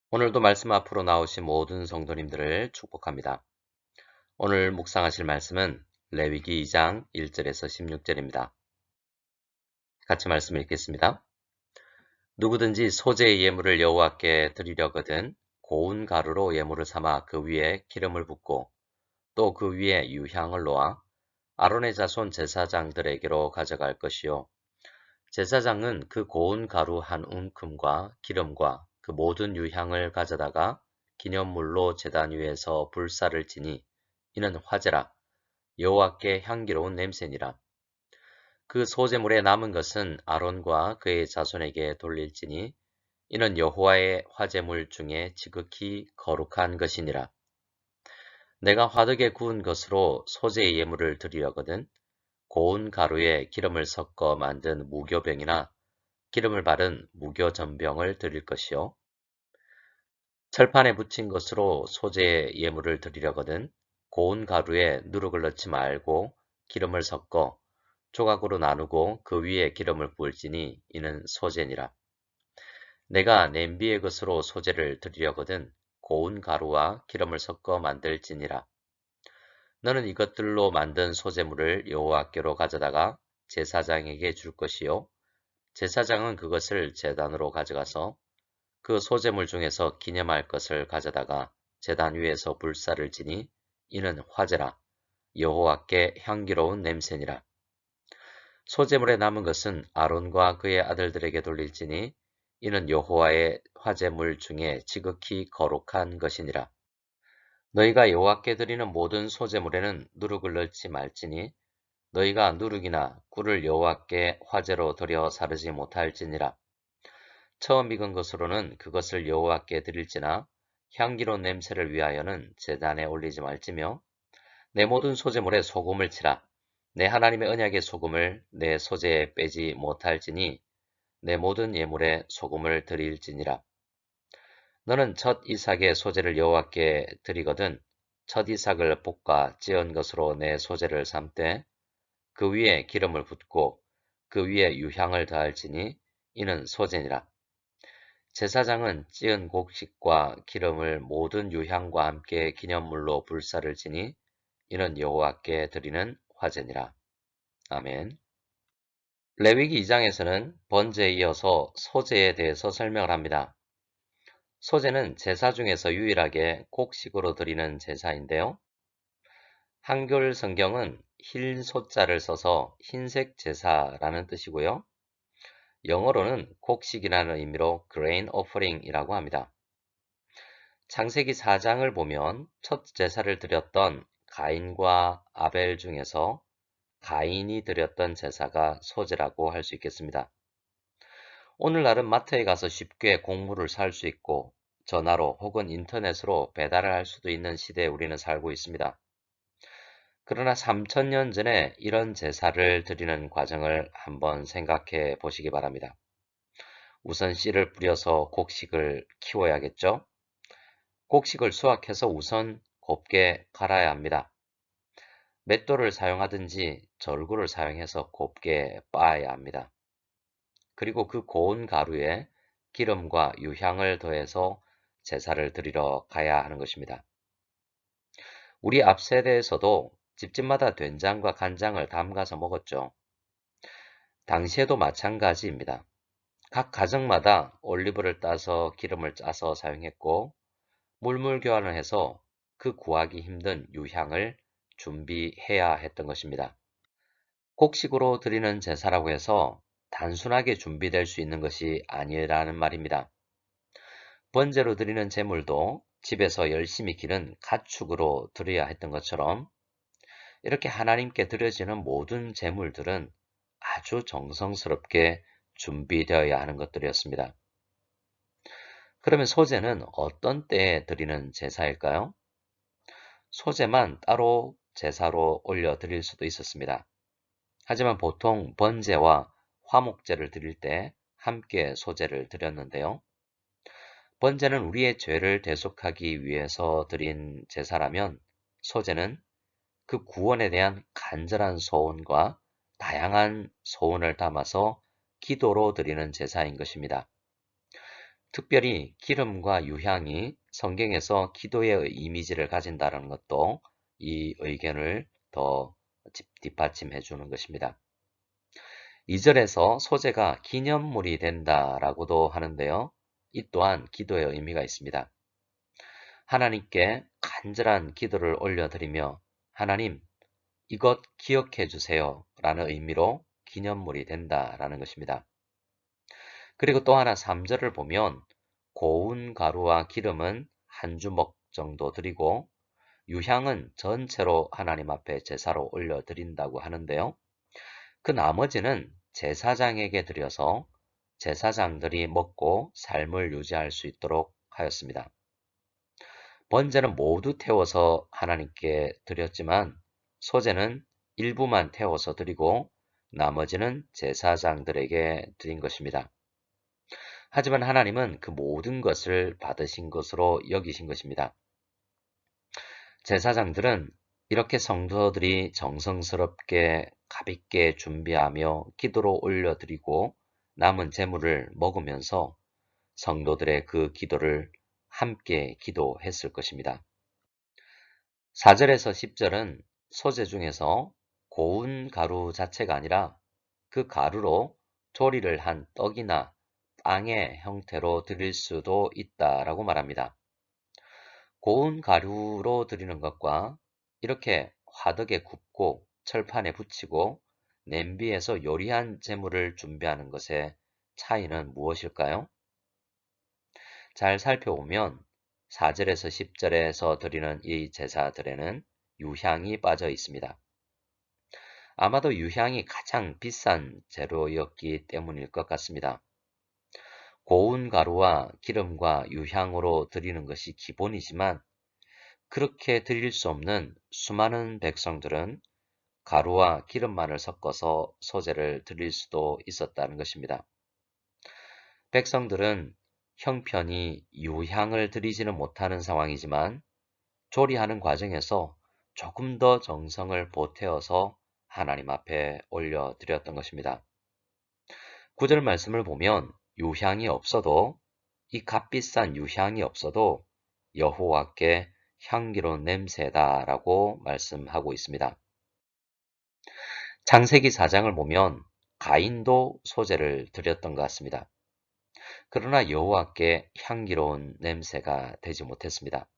오늘도 말씀 앞으로 나오신 모든 성도님들을 축복합니다. 오늘 묵상하실 말씀은 레위기 2장 1절에서 16절입니다. 같이 말씀 읽겠습니다. 누구든지 소재의 예물을 여호와께 드리려거든 고운 가루로 예물을 삼아 그 위에 기름을 붓고 또 그 위에 유향을 놓아 아론의 자손 제사장들에게로 가져갈 것이요. 제사장은 그 고운 가루 한 움큼과 기름과 그 모든 유향을 가져다가 기념물로 제단 위에서 불사를 지니 이는 화제라 여호와께 향기로운 냄새니라. 그 소제물에 남은 것은 아론과 그의 자손에게 돌릴지니 이는 여호와의 화제물 중에 지극히 거룩한 것이니라. 내가 화덕에 구운 것으로 소제의 예물을 드리려거든 고운 가루에 기름을 섞어 만든 무교병이나 기름을 바른 무교전병을 드릴 것이요. 철판에 붙인 것으로 소재의 예물을 드리려거든 고운 가루에 누룩을 넣지 말고 기름을 섞어 조각으로 나누고 그 위에 기름을 부을지니 이는 소재니라. 내가 냄비의 것으로 소재를 드리려거든 고운 가루와 기름을 섞어 만들지니라. 너는 이것들로 만든 소재물을 여호와께로 가져다가 제사장에게 줄 것이요. 제사장은 그것을 제단으로 가져가서 그 소재물 중에서 기념할 것을 가져다가 제단 위에서 불사를 지니 이는 화제라 여호와께 향기로운 냄새니라. 소재물에 남은 것은 아론과 그의 아들들에게 돌릴지니 이는 여호와의 화제물 중에 지극히 거룩한 것이니라. 너희가 여호와께 드리는 모든 소재물에는 누룩을 넣지 말지니 너희가 누룩이나 꿀을 여호와께 화제로 드려 사르지 못할지니라. 처음 익은 것으로는 그것을 여호와께 드릴지나 향기로운 냄새를 위하여는 제단에 올리지 말지며 내 모든 소재물에 소금을 치라. 내 하나님의 언약의 소금을 내 소재에 빼지 못할지니 내 모든 예물에 소금을 드릴지니라. 너는 첫 이삭의 소재를 여호와께 드리거든 첫 이삭을 볶아 찌은 것으로 내 소재를 삶되 그 위에 기름을 붓고 그 위에 유향을 더할지니 이는 소재니라. 제사장은 찌은 곡식과 기름을 모든 유향과 함께 기념물로 불사를 지니 이는 여호와께 드리는 화제니라. 아멘. 레위기 2장에서는 번제에 이어서 소제에 대해서 설명을 합니다. 소제는 제사 중에서 유일하게 곡식으로 드리는 제사인데요. 한글 성경은 흰 소자를 써서 흰색 제사라는 뜻이고요. 영어로는 곡식이라는 의미로 grain offering이라고 합니다. 창세기 4장을 보면 첫 제사를 드렸던 가인과 아벨 중에서 가인이 드렸던 제사가 소제라고 할 수 있겠습니다. 오늘날은 마트에 가서 쉽게 곡물을 살 수 있고 전화로 혹은 인터넷으로 배달을 할 수도 있는 시대에 우리는 살고 있습니다. 그러나 3000년 전에 이런 제사를 드리는 과정을 한번 생각해 보시기 바랍니다. 우선 씨를 뿌려서 곡식을 키워야겠죠? 곡식을 수확해서 우선 곱게 갈아야 합니다. 맷돌을 사용하든지 절구를 사용해서 곱게 빻아야 합니다. 그리고 그 고운 가루에 기름과 유향을 더해서 제사를 드리러 가야 하는 것입니다. 우리 앞 세대에서도 집집마다 된장과 간장을 담가서 먹었죠. 당시에도 마찬가지입니다. 각 가정마다 올리브를 따서 기름을 짜서 사용했고 물물 교환을 해서 그 구하기 힘든 유향을 준비해야 했던 것입니다. 곡식으로 드리는 제사라고 해서 단순하게 준비될 수 있는 것이 아니라는 말입니다. 번제로 드리는 제물도 집에서 열심히 기른 가축으로 드려야 했던 것처럼 이렇게 하나님께 드려지는 모든 제물들은 아주 정성스럽게 준비되어야 하는 것들이었습니다. 그러면 소제는 어떤 때에 드리는 제사일까요? 소제만 따로 제사로 올려 드릴 수도 있었습니다. 하지만 보통 번제와 화목제를 드릴 때 함께 소제를 드렸는데요. 번제는 우리의 죄를 대속하기 위해서 드린 제사라면 소제는 그 구원에 대한 간절한 소원과 다양한 소원을 담아서 기도로 드리는 제사인 것입니다. 특별히 기름과 유향이 성경에서 기도의 이미지를 가진다는 것도 이 의견을 더 뒷받침해 주는 것입니다. 2절에서 소재가 기념물이 된다라고도 하는데요. 이 또한 기도의 의미가 있습니다. 하나님께 간절한 기도를 올려드리며 하나님, 이것 기억해 주세요 라는 의미로 기념물이 된다라는 것입니다. 그리고 또 하나 3절을 보면 고운 가루와 기름은 한 주먹 정도 드리고 유향은 전체로 하나님 앞에 제사로 올려드린다고 하는데요. 그 나머지는 제사장에게 드려서 제사장들이 먹고 삶을 유지할 수 있도록 하였습니다. 번제는 모두 태워서 하나님께 드렸지만 소제는 일부만 태워서 드리고 나머지는 제사장들에게 드린 것입니다. 하지만 하나님은 그 모든 것을 받으신 것으로 여기신 것입니다. 제사장들은 이렇게 성도들이 정성스럽게 가볍게 준비하며 기도로 올려드리고 남은 제물을 먹으면서 성도들의 그 기도를 함께 기도했을 것입니다. 4절에서 10절은 소제 중에서 고운 가루 자체가 아니라 그 가루로 조리를 한 떡이나 빵의 형태로 드릴 수도 있다라고 말합니다. 고운 가루로 드리는 것과 이렇게 화덕에 굽고 철판에 붙이고 냄비에서 요리한 제물을 준비하는 것의 차이는 무엇일까요? 잘 살펴보면 4절에서 10절에서 드리는 이 제사들에는 유향이 빠져 있습니다. 아마도 유향이 가장 비싼 재료였기 때문일 것 같습니다. 고운 가루와 기름과 유향으로 드리는 것이 기본이지만 그렇게 드릴 수 없는 수많은 백성들은 가루와 기름만을 섞어서 소제를 드릴 수도 있었다는 것입니다. 백성들은 형편이 유향을 드리지는 못하는 상황이지만 조리하는 과정에서 조금 더 정성을 보태어서 하나님 앞에 올려드렸던 것입니다. 9절 말씀을 보면 유향이 없어도 이 값비싼 유향이 없어도 여호와께 향기로운 냄새다라고 말씀하고 있습니다. 창세기 4장을 보면 가인도 소제를 드렸던 것 같습니다. 그러나 여호와께 향기로운 냄새가 되지 못했습니다.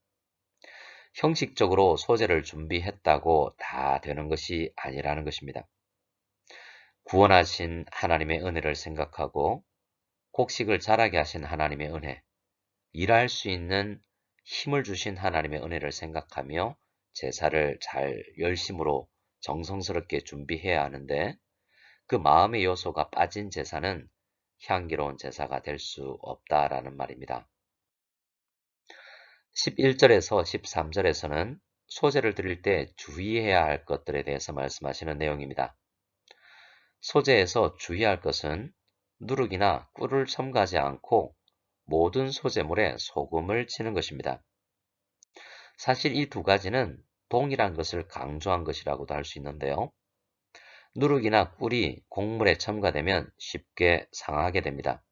형식적으로 소제를 준비했다고 다 되는 것이 아니라는 것입니다. 구원하신 하나님의 은혜를 생각하고 곡식을 자라게 하신 하나님의 은혜, 일할 수 있는 힘을 주신 하나님의 은혜를 생각하며 제사를 잘 열심으로 정성스럽게 준비해야 하는데 그 마음의 요소가 빠진 제사는 향기로운 제사가 될 수 없다라는 말입니다. 11절에서 13절에서는 소제를 드릴 때 주의해야 할 것들에 대해서 말씀하시는 내용입니다. 소제에서 주의할 것은 누룩이나 꿀을 첨가하지 않고 모든 소제물에 소금을 치는 것입니다. 사실 이 두 가지는 동일한 것을 강조한 것이라고도 할 수 있는데요. 누룩이나 꿀이 곡물에 첨가되면 쉽게 상하게 됩니다.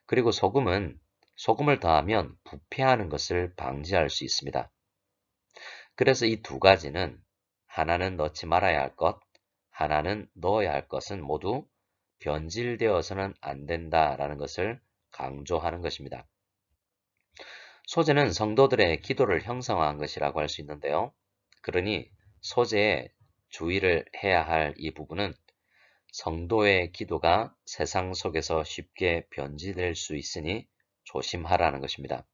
그리고 소금은 소금을 더하면 부패하는 것을 방지할 수 있습니다. 그래서 이 두 가지는 하나는 넣지 말아야 할 것, 하나는 넣어야 할 것은 모두 변질되어서는 안 된다라는 것을 강조하는 것입니다. 소제는 성도들의 기도를 형성한 것이라고 할 수 있는데요. 그러니 소제에 주의를 해야 할 이 부분은 성도의 기도가 세상 속에서 쉽게 변질될 수 있으니 조심하라는 것입니다.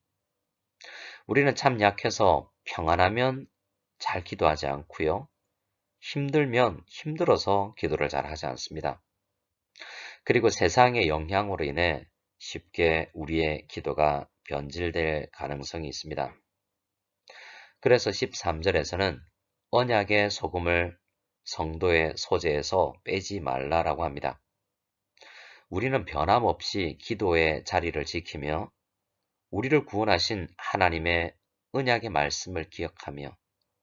우리는 참 약해서 평안하면 잘 기도하지 않고요. 힘들면 힘들어서 기도를 잘 하지 않습니다. 그리고 세상의 영향으로 인해 쉽게 우리의 기도가 변질될 가능성이 있습니다. 그래서 13절에서는 언약의 소금을 성도의 소제에서 빼지 말라라고 합니다. 우리는 변함없이 기도의 자리를 지키며 우리를 구원하신 하나님의 언약의 말씀을 기억하며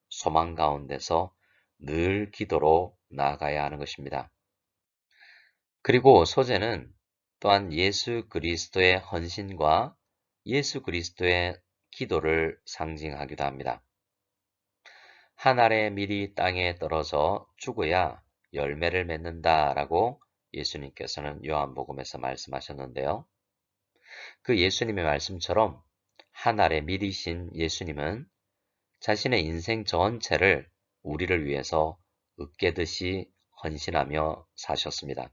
소망 가운데서 늘 기도로 나아가야 하는 것입니다. 그리고 소제는 또한 예수 그리스도의 헌신과 예수 그리스도의 기도를 상징하기도 합니다. 한 알의 밀이 땅에 떨어져 죽어야 열매를 맺는다라고 예수님께서는 요한복음에서 말씀하셨는데요. 그 예수님의 말씀처럼 한 알의 밀이신 예수님은 자신의 인생 전체를 우리를 위해서 으깨듯이 헌신하며 사셨습니다.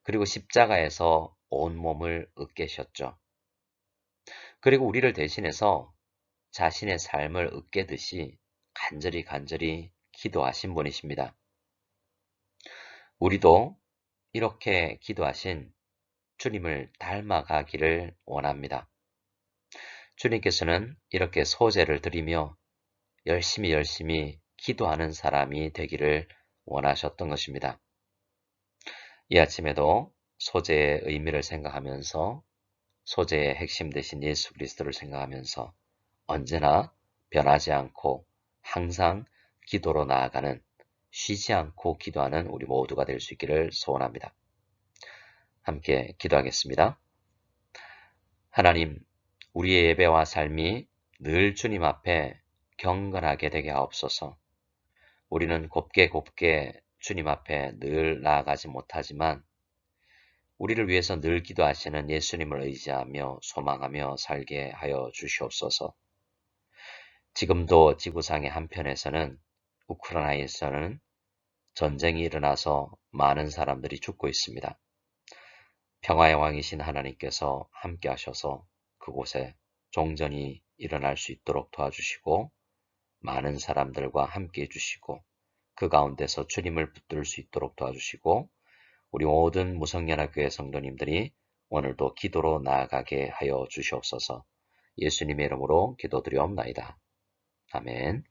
그리고 십자가에서 온몸을 으깨셨죠. 그리고 우리를 대신해서 자신의 삶을 으깨듯이 간절히 기도하신 분이십니다. 우리도 이렇게 기도하신 주님을 닮아가기를 원합니다. 주님께서는 이렇게 소제를 드리며 열심히 기도하는 사람이 되기를 원하셨던 것입니다. 이 아침에도 소제의 의미를 생각하면서 소제의 핵심 되신 예수 그리스도를 생각하면서 언제나 변하지 않고 항상 기도로 나아가는 쉬지 않고 기도하는 우리 모두가 될 수 있기를 소원합니다. 함께 기도하겠습니다. 하나님, 우리의 예배와 삶이 늘 주님 앞에 경건하게 되게 하옵소서. 우리는 곱게 주님 앞에 늘 나아가지 못하지만 우리를 위해서 늘 기도하시는 예수님을 의지하며 소망하며 살게 하여 주시옵소서. 지금도 지구상의 한편에서는 우크라이나에서는 전쟁이 일어나서 많은 사람들이 죽고 있습니다. 평화의 왕이신 하나님께서 함께 하셔서 그곳에 종전이 일어날 수 있도록 도와주시고 많은 사람들과 함께 해주시고 그 가운데서 주님을 붙들 수 있도록 도와주시고 우리 모든 무성연합교회 성도님들이 오늘도 기도로 나아가게 하여 주시옵소서. 예수님의 이름으로 기도드리옵나이다. 아멘.